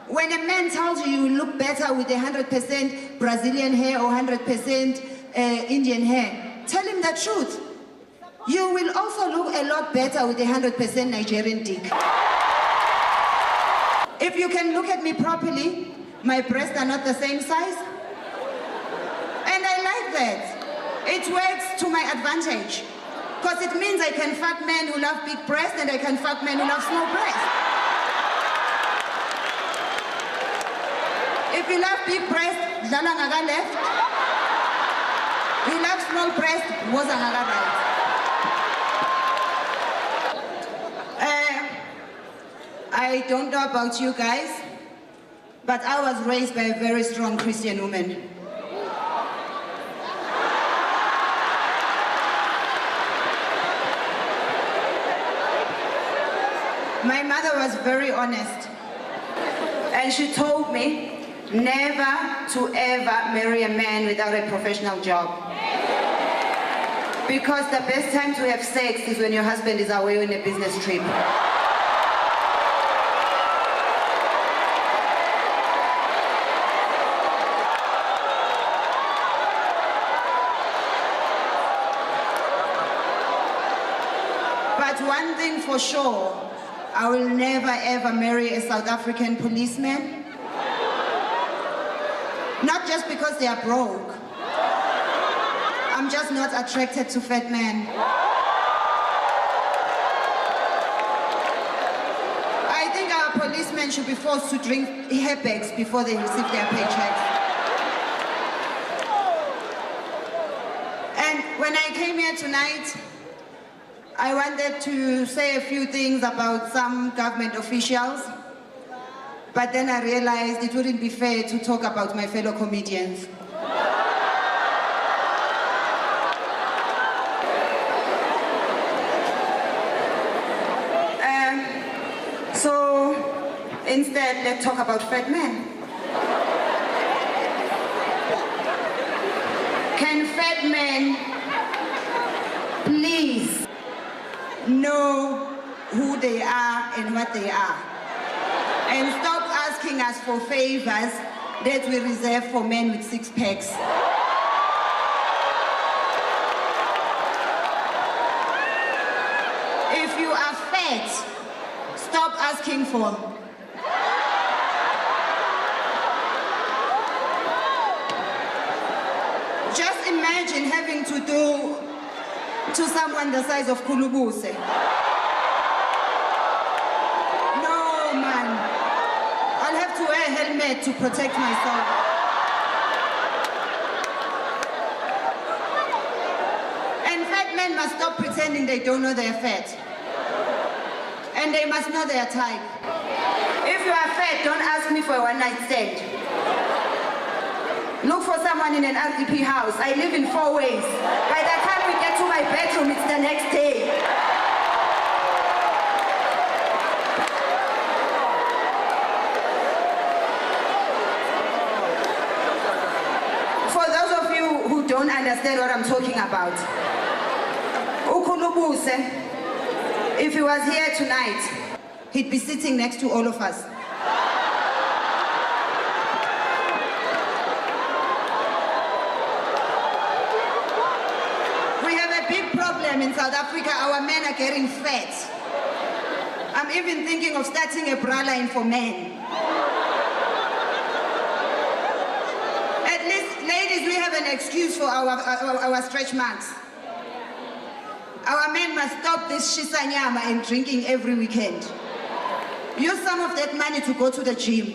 When a man tells you you look better with 100% Brazilian hair or 100% Indian hair, tell him the truth. You will also look a lot better with 100% Nigerian dick. If you can look at me properly, my breasts are not the same size. And I like that. It works to my advantage. Because it means I can fuck men who love big breasts and I can fuck men who love small breasts. If you love big breasts, dlala ngaka left. You love small breasts, woza ngaka right. I don't know about you guys, but I was raised by a very strong Christian woman. My mother was very honest, and she told me never to ever marry a man without a professional job. Because the best time to have sex is when your husband is away on a business trip. But one thing for sure, I will never ever marry a South African policeman. Not just because they are broke. I'm just not attracted to fat men. I think our policemen should be forced to drink hairbags before they receive their paychecks. And when I came here tonight, I wanted to say a few things about some government officials, but then I realized it wouldn't be fair to talk about my fellow comedians. So instead, let's talk about fat men. Can fat men please know who they are and what they are, and stop asking us for favors that we reserve for men with six packs. If you are fat, stop asking for them. Just imagine having to do to someone the size of Kulubuse. No, man. I'll have to wear a helmet to protect myself. And fat men must stop pretending they don't know they're fat. And they must know their type. If you are fat, don't ask me for a one-night stand. Look for someone in an RDP house. I live in 4 ways. By the time we get to my bedroom, it's the next day. For those of you who don't understand what I'm talking about, Ukulubuse, if he was here tonight, he'd be sitting next to all of us. In South Africa, our men are getting fat. I'm even thinking of starting a bra line for men. At least, ladies, we have an excuse for our stretch marks. Our men must stop this shisanyama and drinking every weekend. Use some of that money to go to the gym.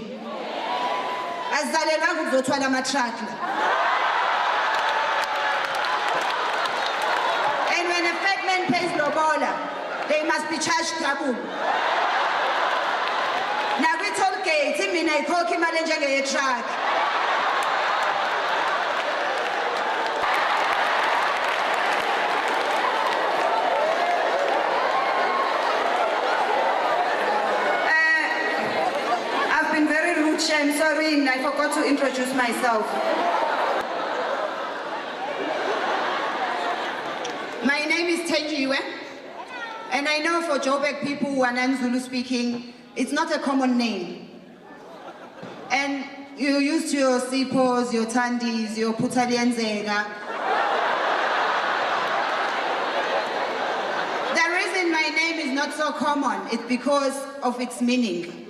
When a fat man pays lobola, they must be charged taboo. Now we told Gates, I call him a truck. I've been very rude, I'm sorry, I forgot to introduce myself. My name is Tenjiwe, and I know for Joburg people who are non-Zulu speaking, it's not a common name. And you used your sipos, your tandis, your putalienzega. The reason my name is not so common is because of its meaning.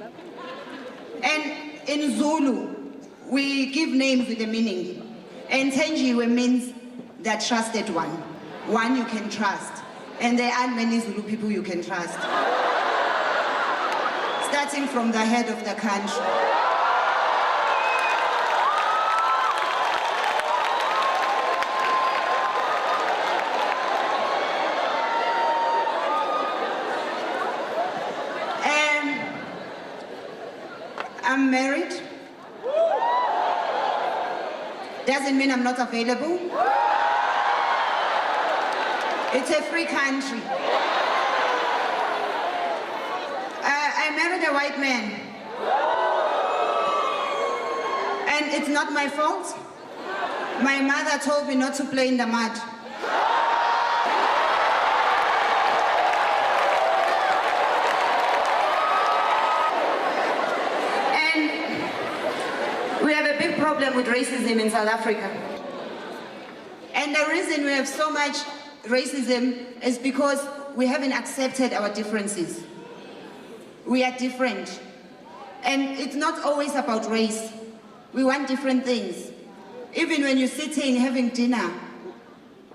And in Zulu, we give names with a meaning. And Tenjiwe means the trusted one you can trust. And there aren't many Zulu people you can trust. Starting from the head of the country. I'm married. Doesn't mean I'm not available. It's a free country. I married a white man. And it's not my fault. My mother told me not to play in the mud. We have a big problem with racism in South Africa. And the reason we have so much racism is because we haven't accepted our differences. We are different. And it's not always about race. We want different things. Even when you're sitting having dinner,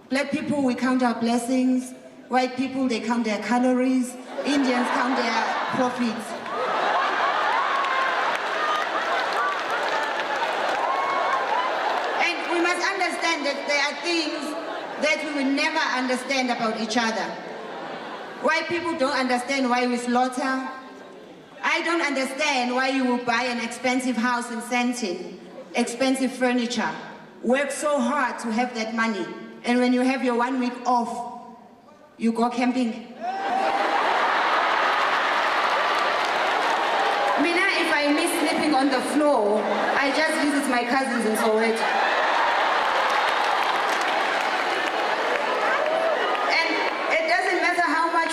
black people, we count our blessings. White people, they count their calories. Indians count their profits. Understand that there are things that we will never understand about each other. White people don't understand why we slaughter. I don't understand why you will buy an expensive house in Sandton, expensive furniture, work so hard to have that money, and when you have your 1 week off, you go camping. Mina, if I miss sleeping on the floor, I just visit my cousins in Soweto.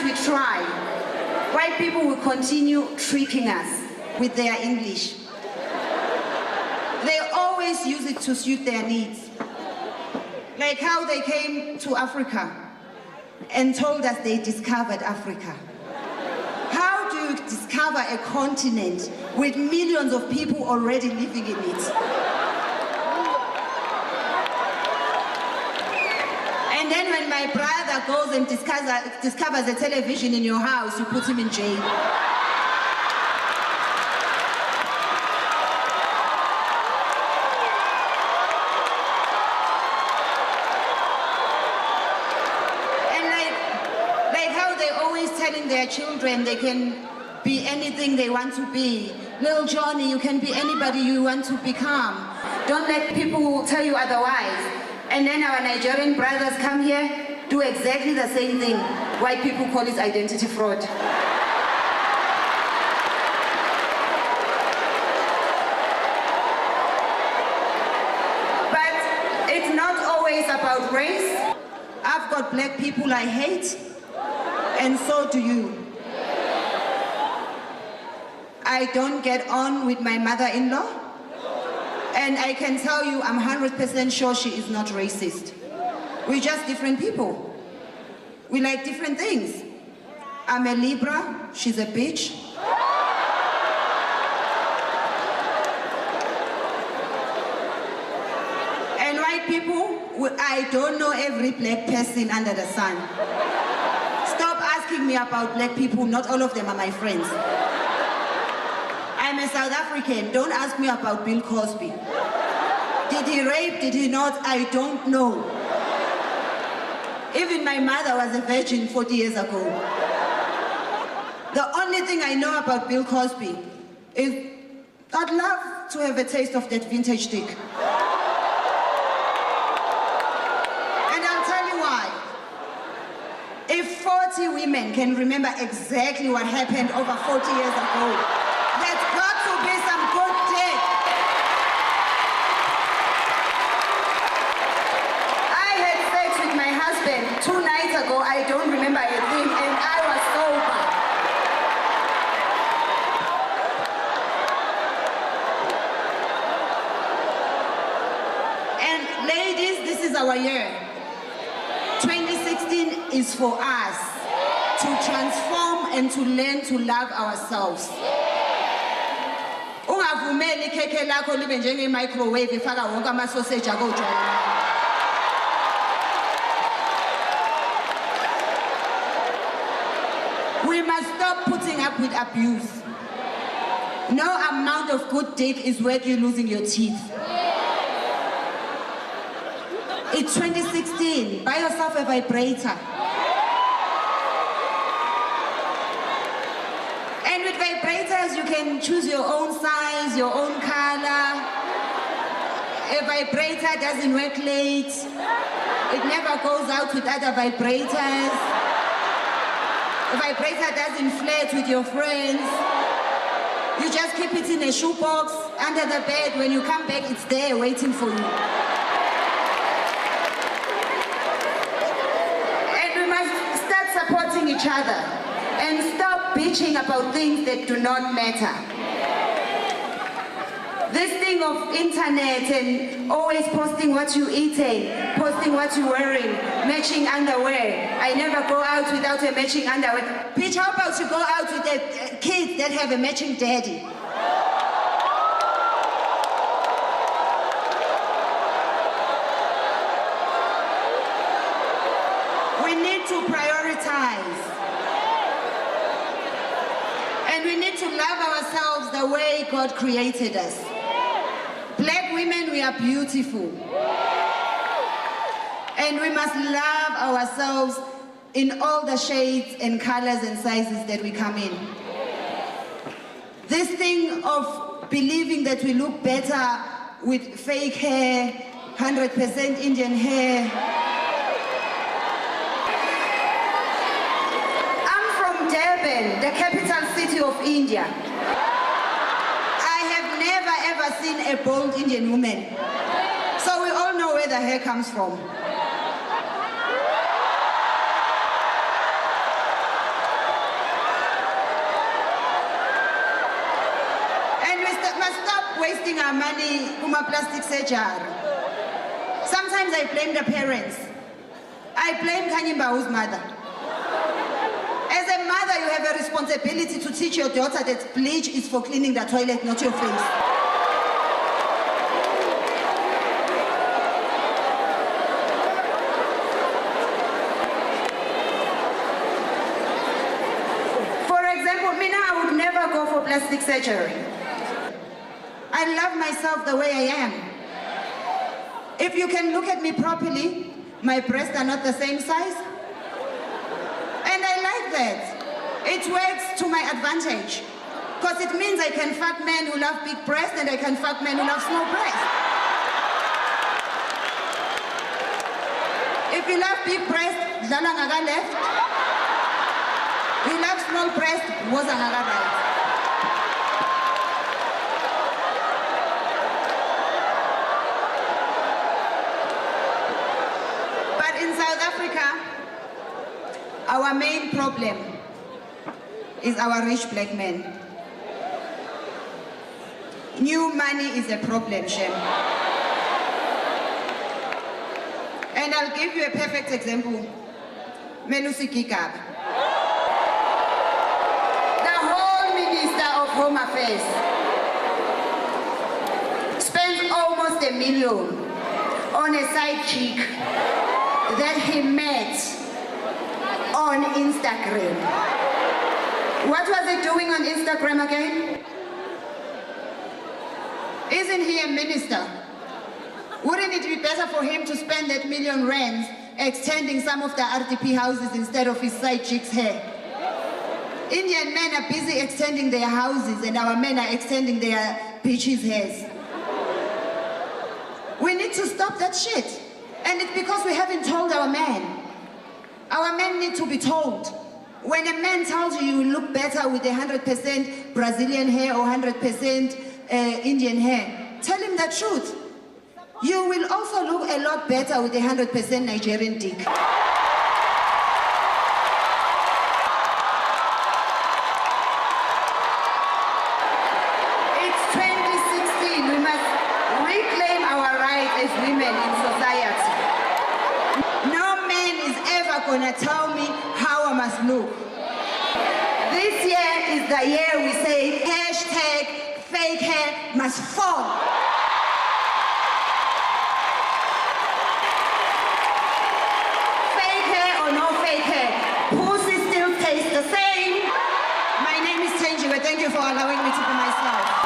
We try. White people will continue tricking us with their English. They always use it to suit their needs. Like how they came to Africa and told us they discovered Africa. How do you discover a continent with millions of people already living in it? And then when my brother goes and discovers a television in your house, you put him in jail. And like how they're always telling their children they can be anything they want to be. Little Johnny, you can be anybody you want to become. Don't let people tell you otherwise. And then our Nigerian brothers come here, do exactly the same thing. White people call it identity fraud. But it's not always about race. I've got black people I hate, and so do you. I don't get on with my mother-in-law. And I can tell you, I'm 100% sure she is not racist. We're just different people. We like different things. I'm a Libra, she's a bitch. And white people, I don't know every black person under the sun. Stop asking me about black people, not all of them are my friends. I'm a South African. Don't ask me about Bill Cosby. Did he rape? Did he not? I don't know. Even my mother was a virgin 40 years ago. The only thing I know about Bill Cosby is I'd love to have a taste of that vintage dick. And I'll tell you why. If 40 women can remember exactly what happened over 40 years ago, there's got to be some good dick. I had sex with my husband 2 nights ago. I don't remember a thing, and I was sober. is our year. 2016 is for us to transform and to learn to love ourselves. Ungavumeli ikhekhe lakho libe njenge microwave ifaka wonke ama sausage akojwayelekile. We must stop putting up with abuse. No amount of good dick is worth you losing your teeth. It's 2016. Buy yourself a vibrator. And with vibrators, you can choose your own size, your own color. A vibrator doesn't work late. It never goes out with other vibrators. A vibrator doesn't flirt with your friends. You just keep it in a shoebox under the bed. When you come back, it's there waiting for you. And we must start supporting each other and stop bitching about things that do not matter. This thing of internet and always posting what you're eating, posting what you're wearing, matching underwear. I never go out without a matching underwear. Bitch, how about you go out with the kids that have a matching daddy? We need to prioritize. And we need to love ourselves the way God created us. Black women, we are beautiful. And we must love ourselves in all the shades and colors and sizes that we come in. This thing of believing that we look better with fake hair, 100% Indian hair. I'm from Durban, the capital city of India. Never ever seen a bald Indian woman. So we all know where the hair comes from. And we must stop wasting our money on plastic surgery. Sometimes I blame the parents. I blame Kanyimba's mother. As a mother, you have a responsibility to teach your daughter that bleach is for cleaning the toilet, not your face. For example, Mina, I would never go for plastic surgery. I love myself the way I am. If you can look at me properly, my breasts are not the same size. And I like that. It works to my advantage. Because it means I can fuck men who love big breasts and I can fuck men who love small breasts. If you love big breasts, dlala ngaga left. You love small breasts, woza ngaga right. But in South Africa, our main problem is our rich black men. New money is a problem, Shem. And I'll give you a perfect example. Melusi Gigab. The whole Minister of Home Affairs spent almost $1 million on a side chick that he met on Instagram. What was he doing on Instagram again? Isn't he a minister? Wouldn't it be better for him to spend that million rands extending some of the RDP houses instead of his side chick's hair? Indian men are busy extending their houses and our men are extending their bitches' hairs. We need to stop that shit. And it's because we haven't told our men. Our men need to be told. When a man tells you you look better with 100% Brazilian hair or 100% Indian hair, tell him the truth. You will also look a lot better with 100% Nigerian dick. It's 2016. We must reclaim our rights as women in society. gonna tell me how I must look. This year is the year we say hashtag fake hair must fall. Fake hair or no fake hair, pussy still tastes the same. My name is Tenjiwe. Thank you for allowing me to be myself.